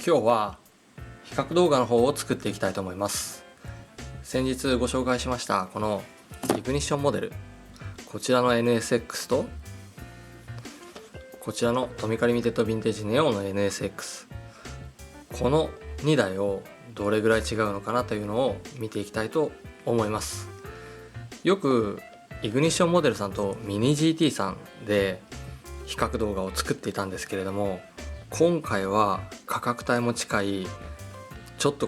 今日は比較動画の方を作っていきたいと思います。先日ご紹介しましたこのイグニッションモデル、こちらの NSX とこちらのトミカリミテッドヴィンテージネオの NSX、 この2台をどれぐらい違うのかなというのを見ていきたいと思います。よくイグニッションモデルさんとミニ GT さんで比較動画を作っていたんですけれども、今回は価格帯も近いちょっと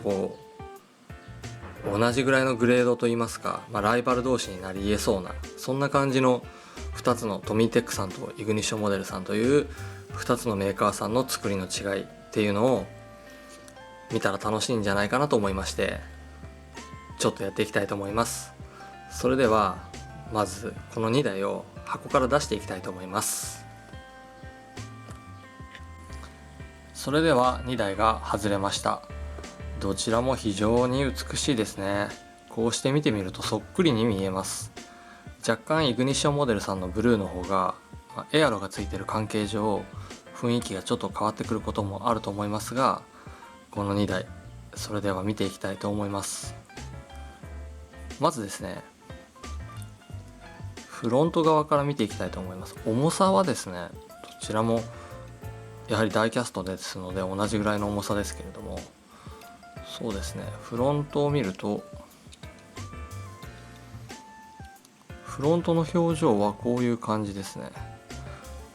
同じぐらいのグレードといいますか、ライバル同士になり得そうな、そんな感じの2つのトミーテックさんとイグニッションモデルさんという2つのメーカーさんの作りの違いっていうのを見たら楽しいんじゃないかなと思いまして、ちょっとやっていきたいと思います。それではまずこの2台を箱から出していきたいと思います。それでは2台が外れました。どちらも非常に美しいですね。こうして見てみるとそっくりに見えます。若干イグニッションモデルさんのブルーの方がエアロがついている関係上雰囲気がちょっと変わってくることもあると思いますが、この2台それでは見ていきたいと思います。まずですね、フロント側から見ていきたいと思います。重さはですね、どちらもやはりダイキャストですので同じぐらいの重さですけれども、そうですね、フロントを見るとフロントの表情はこういう感じですね。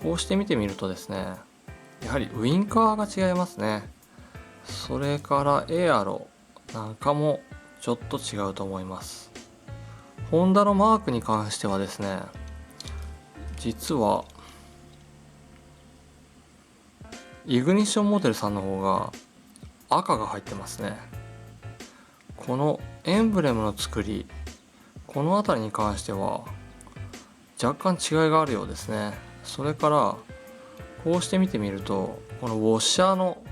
こうして見てみるとですね、やはりウインカーが違いますね。それからエアロなんかもちょっと違うと思います。ホンダのマークに関してはですね、実はイグニッションモデルさんの方が赤が入ってますね。このエンブレムの作り、この辺りに関しては若干違いがあるようですね。それからこうして見てみると、このウォッシャーの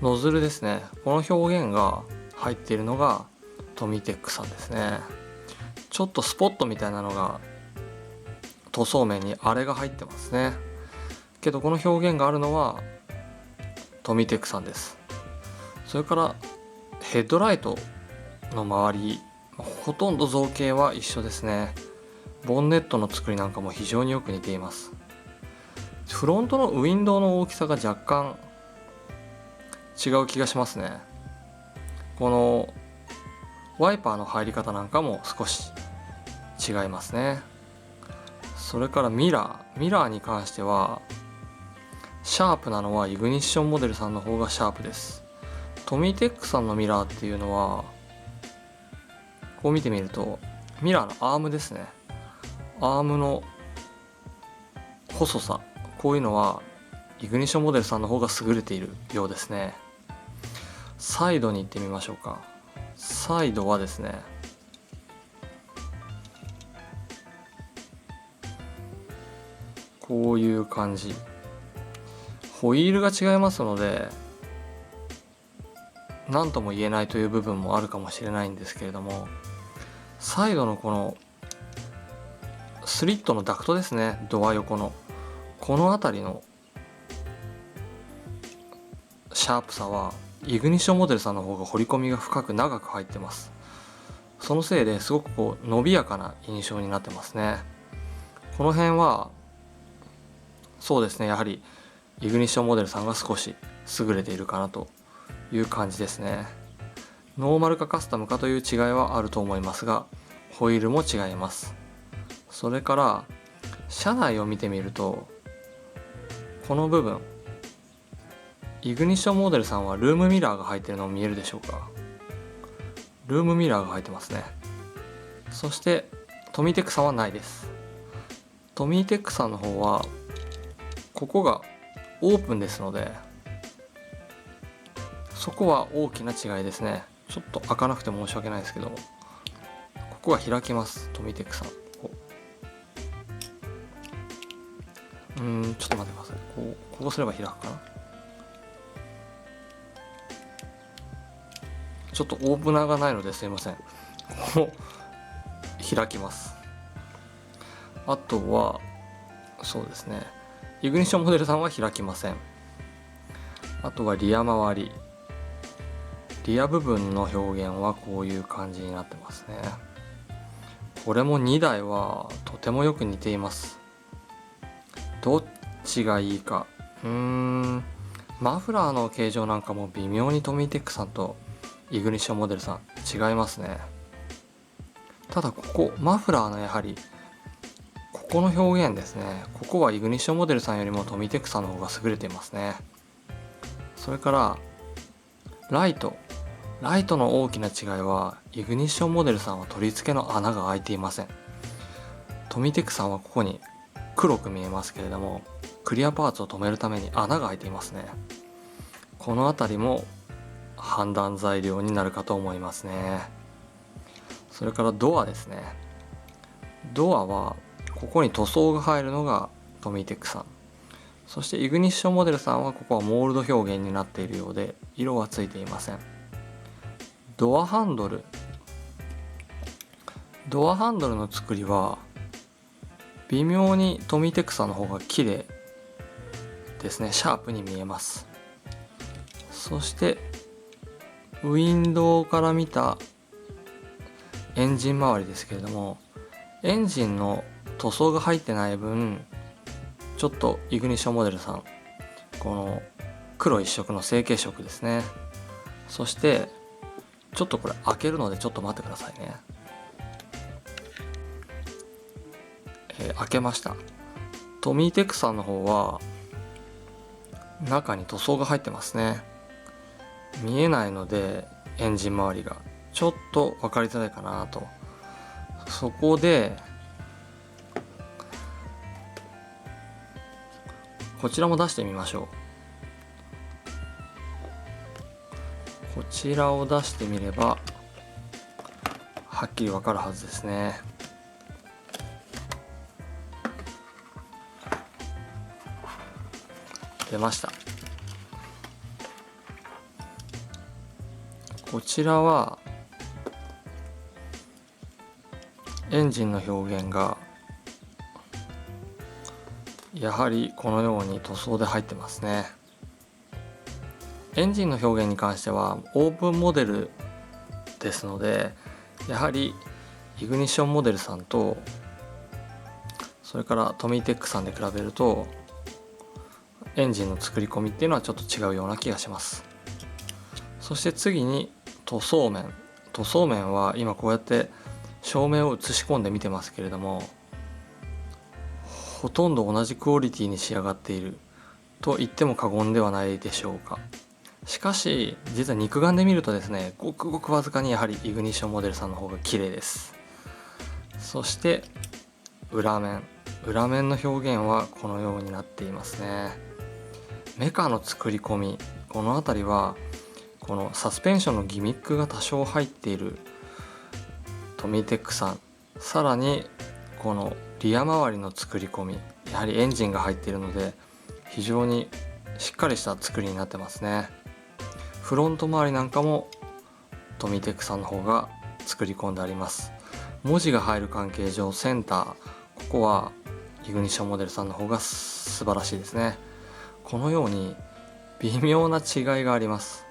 ノズルですね、この表現が入っているのがトミーテックさんですね。ちょっとスポットみたいなのが塗装面にあれが入ってますね。けどこの表現があるのはトミーテックさんです。それからヘッドライトの周り、ほとんど造形は一緒ですね。ボンネットの作りなんかも非常によく似ています。フロントのウィンドウの大きさが若干違う気がしますね。このワイパーの入り方なんかも少し違いますね。それからミラーに関してはシャープなのはイグニッションモデルさんの方がシャープです。トミーテックさんのミラーっていうのはこう見てみるとミラーのアームですね、アームの細さ、こういうのはイグニッションモデルさんの方が優れているようですね。サイドに行ってみましょうか。サイドはですね、こういう感じ、ホイールが違いますので何とも言えないという部分もあるかもしれないんですけれども、サイドのこのスリットのダクトですね、ドア横のこの辺りのシャープさはイグニッションモデルさんの方が彫り込みが深く長く入ってます。そのせいですごく伸びやかな印象になってますね。この辺はそうですね、やはりイグニッションモデルさんが少し優れているかなという感じですね。ノーマルかカスタムかという違いはあると思いますが、ホイールも違います。それから車内を見てみると、この部分イグニッションモデルさんはルームミラーが入っているの見えるでしょうか。ルームミラーが入ってますね。そしてトミーテックさんはないです。トミーテックさんの方はここがオープンですので、そこは大きな違いですね。ちょっと開かなくて申し訳ないですけど、ここが開きます。トミーテックさん、ちょっと待ってください。こうすれば開くかな。ちょっとオープナーがないのですいません。こう開きます。あとはそうですね、イグニッションモデルさんは開きません。あとはリア周り、リア部分の表現はこういう感じになってますね。これも2台はとてもよく似ています。どっちがいいか、マフラーの形状なんかも微妙にトミーテックさんとイグニッションモデルさん違いますね。ただここマフラーのやはりここの表現ですね、ここはイグニッションモデルさんよりもトミーテックさんの方が優れていますね。それからライトの大きな違いは、イグニッションモデルさんは取り付けの穴が開いていません。トミーテックさんはここに黒く見えますけれども、クリアパーツを止めるために穴が開いていますね。この辺りも判断材料になるかと思いますね。それからドアですね。ドアはここに塗装が入るのがトミーテックさん、そしてイグニッションモデルさんはここはモールド表現になっているようで、色はついていません。ドアハンドルの作りは微妙にトミーテックさんの方が綺麗ですね。シャープに見えます。そしてウィンドウから見たエンジン周りですけれども、エンジンの塗装が入ってない分、ちょっとイグニッションモデルさんこの黒一色の成型色ですね。そしてちょっとこれ開けるのでちょっと待ってくださいね。開けました。トミーテックさんの方は中に塗装が入ってますね。見えないのでエンジン周りがちょっと分かりづらいかなと。そこでこちらも出してみましょう。こちらを出してみればはっきり分かるはずですね。出ました。こちらはエンジンの表現がやはりこのように塗装で入ってますね。エンジンの表現に関してはオープンモデルですので、やはりイグニッションモデルさんとそれからトミーテックさんで比べるとエンジンの作り込みっていうのはちょっと違うような気がします。そして次に塗装面は今こうやって照明を映し込んで見てますけれども、ほとんど同じクオリティに仕上がっていると言っても過言ではないでしょうか。しかし実は肉眼で見るとですね、ごくごくわずかにやはりイグニッションモデルさんの方が綺麗です。そして裏面の表現はこのようになっていますね。メカの作り込み、この辺りはこのサスペンションのギミックが多少入っているトミーテックさん、さらにこのリア周りの作り込み、やはりエンジンが入っているので非常にしっかりした作りになってますね。フロント周りなんかもトミーテックさんの方が作り込んであります。文字が入る関係上センター、ここはイグニッションモデルさんの方が素晴らしいですね。このように微妙な違いがあります。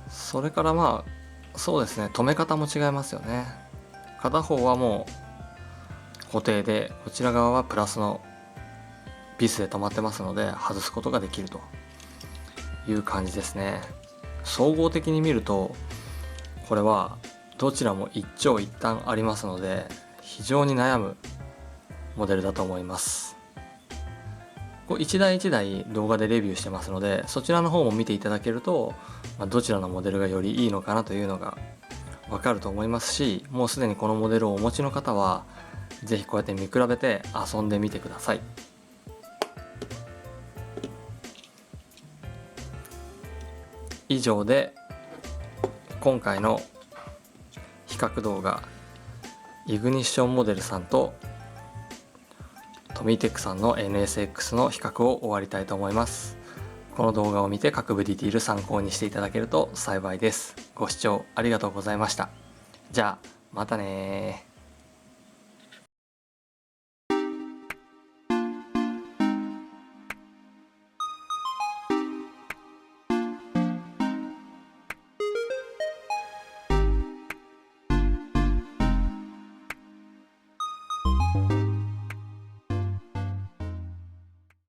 それからそうですね、止め方も違いますよね。片方はもう固定で、こちら側はプラスのビスで止まってますので外すことができるという感じですね。総合的に見るとこれはどちらも一長一短ありますので非常に悩むモデルだと思います。一台一台動画でレビューしてますので、そちらの方も見ていただけると、どちらのモデルがよりいいのかなというのがわかると思いますし、もうすでにこのモデルをお持ちの方は是非こうやって見比べて遊んでみてください。以上で今回の比較動画、イグニッションモデルさんとトミーテックさんの NSX の比較を終わりたいと思います。この動画を見て各部ディティール参考にしていただけると幸いです。ご視聴ありがとうございました。じゃあまたね。